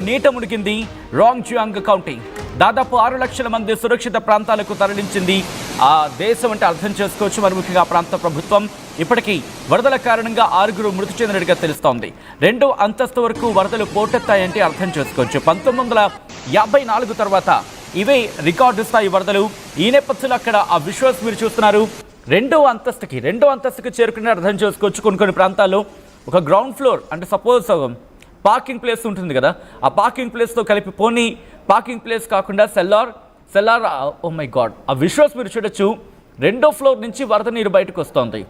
నీట మునిగింది రాంగ్జియాంగ్ కౌంటీ. దాదాపు 6 లక్షల మంది సురక్షిత ప్రాంతాలకు తరలించింది ఆ దేశం అంటే అర్థం చేసుకోవచ్చు. మరి ముఖ్యంగా ప్రాంత ప్రభుత్వం ఇప్పటికీ వరదల కారణంగా 6 మృతి చెందినట్టుగా తెలుస్తోంది. 2వ అంతస్తు వరకు వరదలు పోటెత్తాయంటే అర్థం చేసుకోవచ్చు. 1954 తర్వాత ఇవే రికార్డు స్థాయి వరదలు. ఈ నేపథ్యంలో అక్కడ ఆ విజువల్స్ మీరు చూస్తున్నారు. 2వ అంతస్తుకి చేరుకుని అర్థం చేసుకోవచ్చు. కొన్ని ప్రాంతాల్లో ఒక గ్రౌండ్ ఫ్లోర్ అంటే సపోజ్ పార్కింగ్ ప్లేస్ ఉంటుంది కదా, ఆ పార్కింగ్ ప్లేస్తో కలిపి పోనీ పార్కింగ్ ప్లేస్ కాకుండా సెల్లార్ ఓ మై గాడ్, ఆ విజువల్స్ మీరు చూడొచ్చు. 2వ ఫ్లోర్ నుంచి వరద నీరు బయటకు వస్తుంది.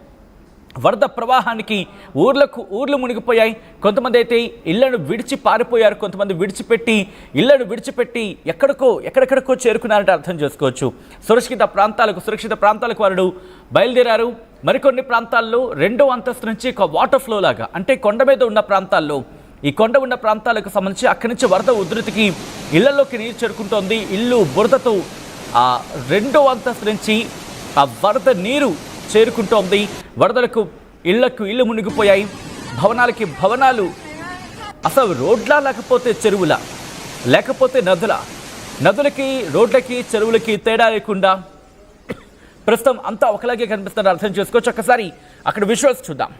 వరద ప్రవాహానికి ఊర్లు మునిగిపోయాయి. కొంతమంది అయితే ఇళ్లను విడిచి పారిపోయారు, కొంతమంది ఇళ్లను విడిచిపెట్టి ఎక్కడెక్కడికో చేరుకున్నారంటే అర్థం చేసుకోవచ్చు. సురక్షిత ప్రాంతాలకు వారు బయలుదేరారు. మరికొన్ని ప్రాంతాల్లో 2వ అంతస్తు నుంచి ఒక వాటర్ ఫ్లో లాగా అంటే కొండ మీద ఉన్న ప్రాంతాల్లో, ఈ కొండ ఉన్న ప్రాంతాలకు సంబంధించి అక్కడి నుంచి వరద ఉధృతికి ఇళ్లలోకి నీరు చేరుకుంటోంది. ఇల్లు బురదతో ఆ 2వ అంతస్తు నుంచి ఆ వరద నీరు చేరుకుంటోంది. వరదలకు ఇళ్లు మునిగిపోయాయి. భవనాలు అసలు రోడ్లా లేకపోతే చెరువులా, లేకపోతే నదులకి రోడ్లకి చెరువులకి తేడా లేకుండా ప్రస్తుతం అంతా ఒకలాగే కనిపిస్తుందని అర్థం చేసుకోవచ్చు. ఒక్కసారి అక్కడ విజువల్స్ చూద్దాం.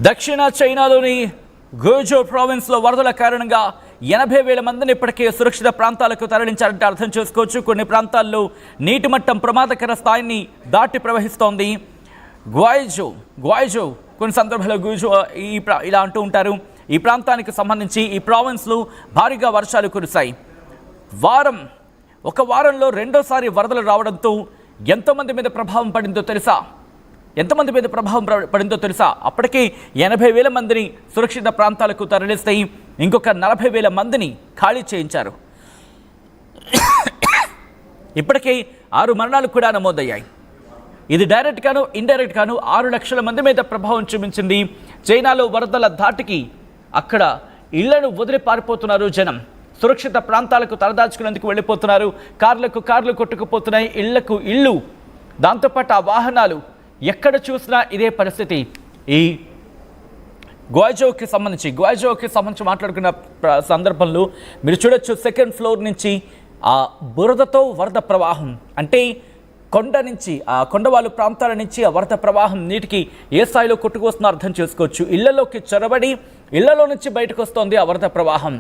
దక్షిణ చైనాలోని గుజో ప్రావిన్స్లో వరదల కారణంగా 80,000 మందిని ఇప్పటికే సురక్షిత ప్రాంతాలకు తరలించారంటే అర్థం చేసుకోవచ్చు. కొన్ని ప్రాంతాల్లో నీటి మట్టం ప్రమాదకర స్థాయిని దాటి ప్రవహిస్తోంది. గ్వాయిజో కొన్ని సందర్భాల్లో గుజో ఇలా అంటూ ఉంటారు. ఈ ప్రాంతానికి సంబంధించి ఈ ప్రావిన్స్లో భారీగా వర్షాలు కురిశాయి. ఒక వారంలో రెండోసారి వరదలు రావడంతో ఎంతమంది మీద ప్రభావం పడిందో తెలుసా? అప్పటికే 80,000 మందిని సురక్షిత ప్రాంతాలకు తరలిస్తే ఇంకొక 40,000 మందిని ఖాళీ చేయించారు. ఇప్పటికే 6 మరణాలు కూడా నమోదయ్యాయి. ఇది డైరెక్ట్ గాను ఇండైరెక్ట్ గాను 6 లక్షల మంది మీద ప్రభావం చూపించింది. చైనాలో వరదల ధాటికి అక్కడ ఇళ్లను వదిలి పారిపోతున్నారు జనం. సురక్షిత ప్రాంతాలకు తలదాచుకునేందుకు వెళ్ళిపోతున్నారు. కార్లు కొట్టుకుపోతున్నాయి, ఇళ్లకు ఇళ్ళు, దాంతోపాటు ఆ వాహనాలు ఎక్కడ చూసినా ఇదే పరిస్థితి. ఈ గ్వాయిజోకి సంబంధించి మాట్లాడుకున్న సందర్భంలో మీరు చూడొచ్చు, 2nd ఫ్లోర్ నుంచి ఆ బురదతో వరద ప్రవాహం అంటే కొండవాళ్ళు ప్రాంతాల నుంచి ఆ వరద ప్రవాహం నీటికి ఏ స్థాయిలో కొట్టుకొస్తుందో అర్థం చేసుకోవచ్చు. ఇళ్లలోకి చొరబడి ఇళ్లలో నుంచి బయటకు వస్తోంది ఆ వరద ప్రవాహం.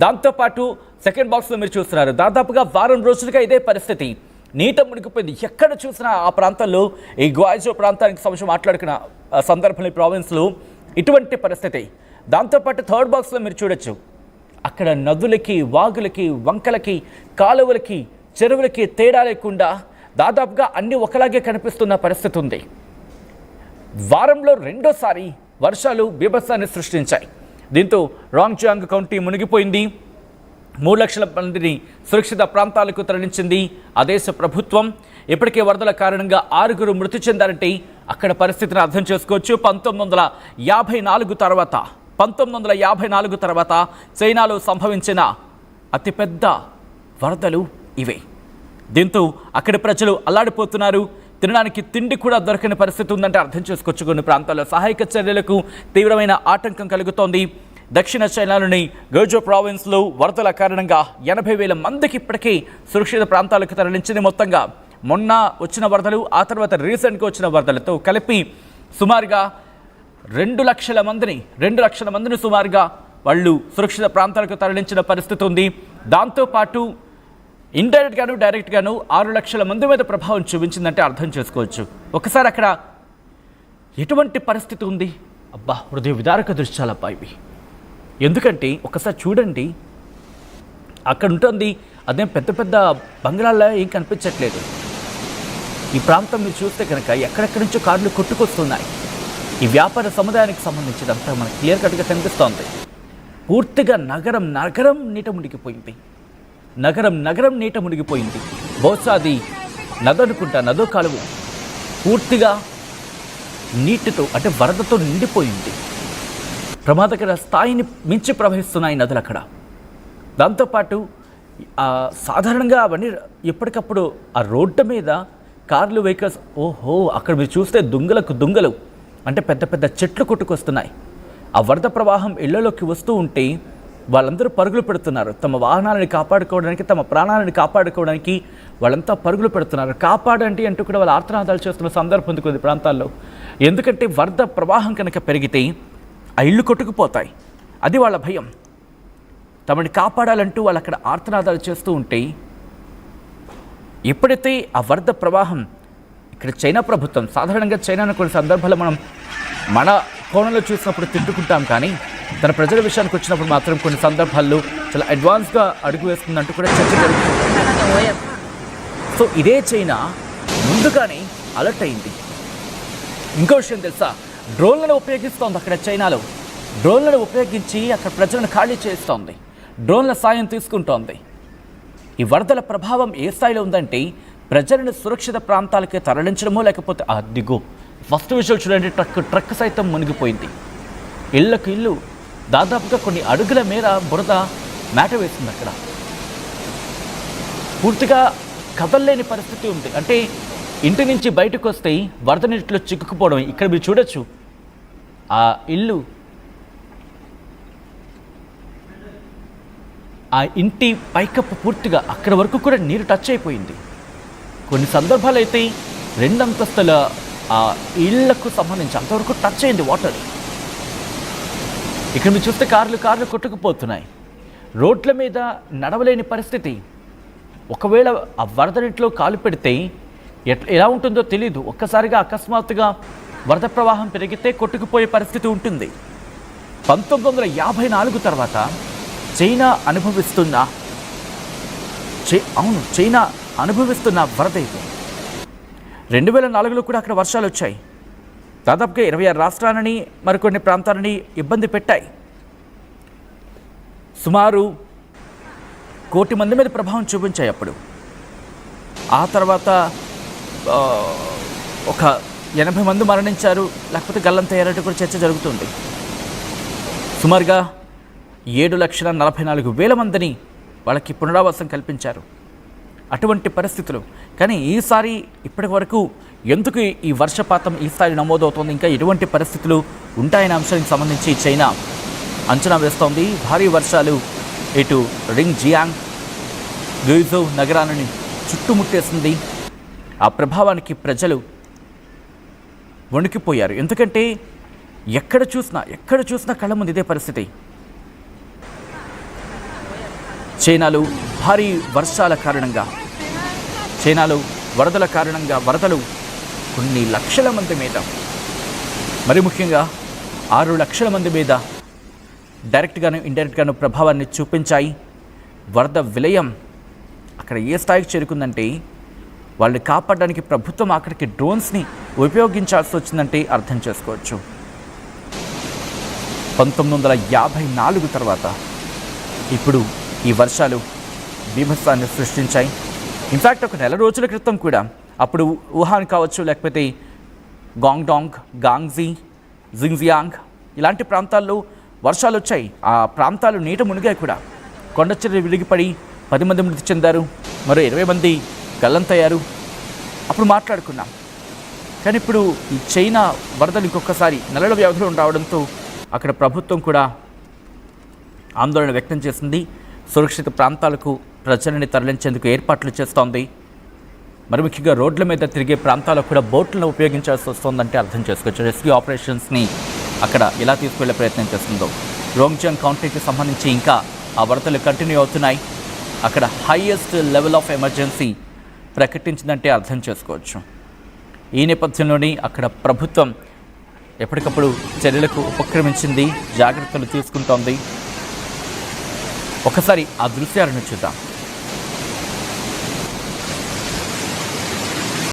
దాంతోపాటు 2nd బాక్స్లో మీరు చూస్తున్నారు, దాదాపుగా వారం రోజులుగా ఇదే పరిస్థితి. నీట మునిగిపోయింది. ఎక్కడ చూసినా ఆ ప్రాంతంలో ఈ గ్వాయిజో ప్రాంతానికి సంబంధించి మాట్లాడుకున్న సందర్భంలో ఈ ప్రావిన్స్లో ఇటువంటి పరిస్థితి. దాంతోపాటు 3rd బాక్స్లో మీరు చూడొచ్చు, అక్కడ నదులకి, వాగులకి, వంకలకి, కాలువలకి, చెరువులకి తేడా లేకుండా దాదాపుగా అన్నీ ఒకలాగే కనిపిస్తున్న పరిస్థితి ఉంది. వారంలో రెండోసారి వర్షాలు బీభత్సాన్ని సృష్టించాయి. దీంతో రాంగ్జియాంగ్ కౌంటీ మునిగిపోయింది. 3 లక్షల మందిని సురక్షిత ప్రాంతాలకు తరలించింది ఆ దేశ ప్రభుత్వం. ఇప్పటికే వరదల కారణంగా 6 మృతి చెందారంటే అక్కడ పరిస్థితిని అర్థం చేసుకోవచ్చు. 1954 తర్వాత చైనాలో సంభవించిన అతిపెద్ద వరదలు ఇవే. దీంతో అక్కడి ప్రజలు అల్లాడిపోతున్నారు. తినడానికి తిండి కూడా దొరకని పరిస్థితి ఉందంటే అర్థం చేసుకోవచ్చు. కొన్ని ప్రాంతాల్లో సహాయక చర్యలకు తీవ్రమైన ఆటంకం కలుగుతోంది. దక్షిణ చైనాలోని గుజో ప్రావిన్స్లో వరదల కారణంగా 80,000 మందికి ఇప్పటికీ సురక్షిత ప్రాంతాలకు తరలించింది. మొత్తంగా మొన్న వచ్చిన వరదలు, ఆ తర్వాత రీసెంట్గా వచ్చిన వరదలతో కలిపి సుమారుగా 2 లక్షల మందిని సుమారుగా వాళ్ళు సురక్షిత ప్రాంతాలకు తరలించిన పరిస్థితి ఉంది. దాంతోపాటు ఇండైరెక్ట్ గాను డైరెక్ట్ గాను 6 లక్షల మంది మీద ప్రభావం చూపించిందంటే అర్థం చేసుకోవచ్చు. ఒకసారి అక్కడ ఎటువంటి పరిస్థితి ఉంది? అబ్బా, హృదయ విదారక దృశ్యాలబ్బా ఇవి. ఎందుకంటే ఒకసారి చూడండి, అక్కడ ఉంటుంది అదేం పెద్ద పెద్ద బంగ్లాల్లో ఏం కనిపించట్లేదు. ఈ ప్రాంతం మీరు చూస్తే కనుక ఎక్కడెక్కడి నుంచో కార్లు కొట్టుకొస్తున్నాయి. ఈ వ్యాపార సముదాయానికి సంబంధించినంతా మనకు క్లియర్ కట్గా కనిపిస్తోంది. పూర్తిగా నగరం నగరం నీట మునిగిపోయింది. నగరం నగరం నీట మునిగిపోయింది. బహుశా అది నదనుకుంటా, నదో కాలువ పూర్తిగా నీటితో అంటే వరదతో నిండిపోయింది. ప్రమాదకర స్థాయిని మించి ప్రవహిస్తున్నాయి నదులు అక్కడ. దాంతోపాటు సాధారణంగా అవన్నీ ఎప్పటికప్పుడు ఆ రోడ్డు మీద కార్లు, వెహికల్స్, ఓహో అక్కడ మీరు చూస్తే దుంగలకు దుంగలు అంటే పెద్ద పెద్ద చెట్లు కొట్టుకొస్తున్నాయి. ఆ వరద ప్రవాహం ఇళ్లలోకి వస్తూ ఉంటే వాళ్ళందరూ పరుగులు పెడుతున్నారు. తమ వాహనాలను కాపాడుకోవడానికి, తమ ప్రాణాలను కాపాడుకోవడానికి వాళ్ళంతా పరుగులు పెడుతున్నారు. కాపాడండి అంటూ కూడా వాళ్ళు ఆర్తనాదాలు చేస్తున్న సందర్భం కొన్ని ప్రాంతాల్లో. ఎందుకంటే వరద ప్రవాహం కనుక పెరిగితే ఆ ఇళ్ళు కొట్టుకుపోతాయి. అది వాళ్ళ భయం. తమని కాపాడాలంటూ వాళ్ళు అక్కడ ఆర్తనాదాలు చేస్తూ ఉంటే ఎప్పుడైతే ఆ వరద ప్రవాహం ఇక్కడ చైనా ప్రభుత్వం, సాధారణంగా చైనాను కొన్ని సందర్భాల్లో మనం మన కోణంలో చూసినప్పుడు తిట్టుకుంటాం, కానీ తన ప్రజల విషయానికి వచ్చినప్పుడు మాత్రం కొన్ని సందర్భాల్లో చాలా అడ్వాన్స్గా అడుగు వేస్తుందంటూ కూడా చర్చ జరుగుతుంది. సో ఇదే చైనా ముందుగానే అలర్ట్ అయింది. ఇంకో విషయం తెలుసా, డ్రోన్లను ఉపయోగిస్తోంది అక్కడ చైనాలో. డ్రోన్లను ఉపయోగించి అక్కడ ప్రజలను ఖాళీ చేస్తోంది. డ్రోన్ల సాయం తీసుకుంటోంది. ఈ వరదల ప్రభావం ఏ స్థాయిలో ఉందంటే ప్రజలను సురక్షిత ప్రాంతాలకే తరలించడమో, లేకపోతే అదిగో ఫస్ట్ విషయం చూడండి, ట్రక్ సైతం మునిగిపోయింది. ఇళ్లకు ఇల్లు దాదాపుగా కొన్ని అడుగుల మేర బురద మేట వేస్తుంది. అక్కడ పూర్తిగా కదల్లేని పరిస్థితి ఉంది. అంటే ఇంటి నుంచి బయటకు వస్తే వరద నీటిలో చిక్కుకుపోవడం. ఇక్కడ మీరు చూడొచ్చు ఆ ఇల్లు, ఆ ఇంటి పైకప్పు పూర్తిగా అక్కడ వరకు కూడా నీరు టచ్ అయిపోయింది. కొన్ని సందర్భాలు అయితే 2 అంతస్తుల ఆ ఇళ్లకు సంబంధించి అంతవరకు టచ్ అయింది వాటర్. ఇక్కడ మీరు చూస్తే కార్లు కొట్టుకుపోతున్నాయి. రోడ్ల మీద నడవలేని పరిస్థితి. ఒకవేళ ఆ వరద నీటిలో కాలు పెడితే ఎలా ఉంటుందో తెలీదు. ఒక్కసారిగా అకస్మాత్తుగా వరద ప్రవాహం పెరిగితే కొట్టుకుపోయే పరిస్థితి ఉంటుంది. 1954 తర్వాత చైనా అనుభవిస్తున్న వరద ఇది. 2004లో కూడా అక్కడ వర్షాలు వచ్చాయి. దాదాపుగా 26 రాష్ట్రాలని మరికొన్ని ప్రాంతాలని ఇబ్బంది పెట్టాయి. సుమారు 1 కోటి మంది మీద ప్రభావం చూపించాయి అప్పుడు. ఆ తర్వాత ఒక 80 మంది మరణించారు, లేకపోతే గల్లంతయ్యారంటూ కూడా చర్చ జరుగుతుంది. సుమారుగా 7,44,000 మందిని వాళ్ళకి పునరావాసం కల్పించారు. అటువంటి పరిస్థితులు. కానీ ఈసారి ఇప్పటి వరకు ఎందుకు ఈ వర్షపాతం ఈ స్థాయి నమోదవుతోంది, ఇంకా ఎటువంటి పరిస్థితులు ఉంటాయనే అంశానికి సంబంధించి చైనా అంచనా వేస్తోంది. భారీ వర్షాలు ఇటు రింగ్ జియాంగ్, గుయిజౌ నగరాలను చుట్టుముట్టేసింది. ఆ ప్రభావానికి ప్రజలు వణికిపోయారు. ఎందుకంటే ఎక్కడ చూసినా కళ్ళ ముందు ఇదే పరిస్థితి. చైనాలో భారీ వర్షాల కారణంగా, చైనాలో వరదల కారణంగా వరదలు కొన్ని లక్షల మంది మీద, మరి ముఖ్యంగా 6 లక్షల మంది మీద డైరెక్ట్గాను ఇండైరెక్ట్గాను ప్రభావాన్ని చూపించాయి. వరద విలయం అక్కడ ఏ స్థాయికి చేరుకుందంటే వాళ్ళని కాపాడడానికి ప్రభుత్వం అక్కడికి డ్రోన్స్ని ఉపయోగించాల్సి వచ్చిందంటే అర్థం చేసుకోవచ్చు. 1954 తర్వాత ఇప్పుడు ఈ వర్షాలు బీభత్సాన్ని సృష్టించాయి. ఇన్ఫ్యాక్ట్ ఒక 4 రోజుల క్రితం కూడా అప్పుడు వుహాన్ కావచ్చు, లేకపోతే గాంగ్డాంగ్, గాంగ్జీ, జింగ్జియాంగ్ ఇలాంటి ప్రాంతాల్లో వర్షాలు వచ్చాయి. ఆ ప్రాంతాలు నీట మునిగాయి కూడా. కొండచర్యలు విరిగిపడి 10 మంది మృతి చెందారు, మరో 20 మంది గల్లంతయ్యారు. అప్పుడు మాట్లాడుకున్నాం. కానీ ఇప్పుడు ఈ చైనా వరదలు ఇంకొకసారి నెలల వ్యవధిలో రావడంతో అక్కడ ప్రభుత్వం కూడా ఆందోళన వ్యక్తం చేసింది. సురక్షిత ప్రాంతాలకు ప్రజలని తరలించేందుకు ఏర్పాట్లు చేస్తోంది. మరి ముఖ్యంగా రోడ్ల మీద తిరిగే ప్రాంతాలకు కూడా బోట్లను ఉపయోగించాల్సి వస్తుందంటే అర్థం చేసుకోవచ్చు. రెస్క్యూ ఆపరేషన్స్ని అక్కడ ఎలా తీసుకువెళ్ళే ప్రయత్నం చేస్తుందో. రోంగ్జియాంగ్ కౌంటీకి సంబంధించి ఇంకా ఆ వరదలు కంటిన్యూ అవుతున్నాయి. అక్కడ హైయెస్ట్ లెవెల్ ఆఫ్ ఎమర్జెన్సీ ప్రకటించిందంటే అర్థం చేసుకోవచ్చు. ఈ నేపథ్యంలోని అక్కడ ప్రభుత్వం ఎప్పటికప్పుడు చర్యలకు ఉపక్రమించింది, జాగ్రత్తలు తీసుకుంటోంది. ఒకసారి ఆ దృశ్యాలను చూద్దాం.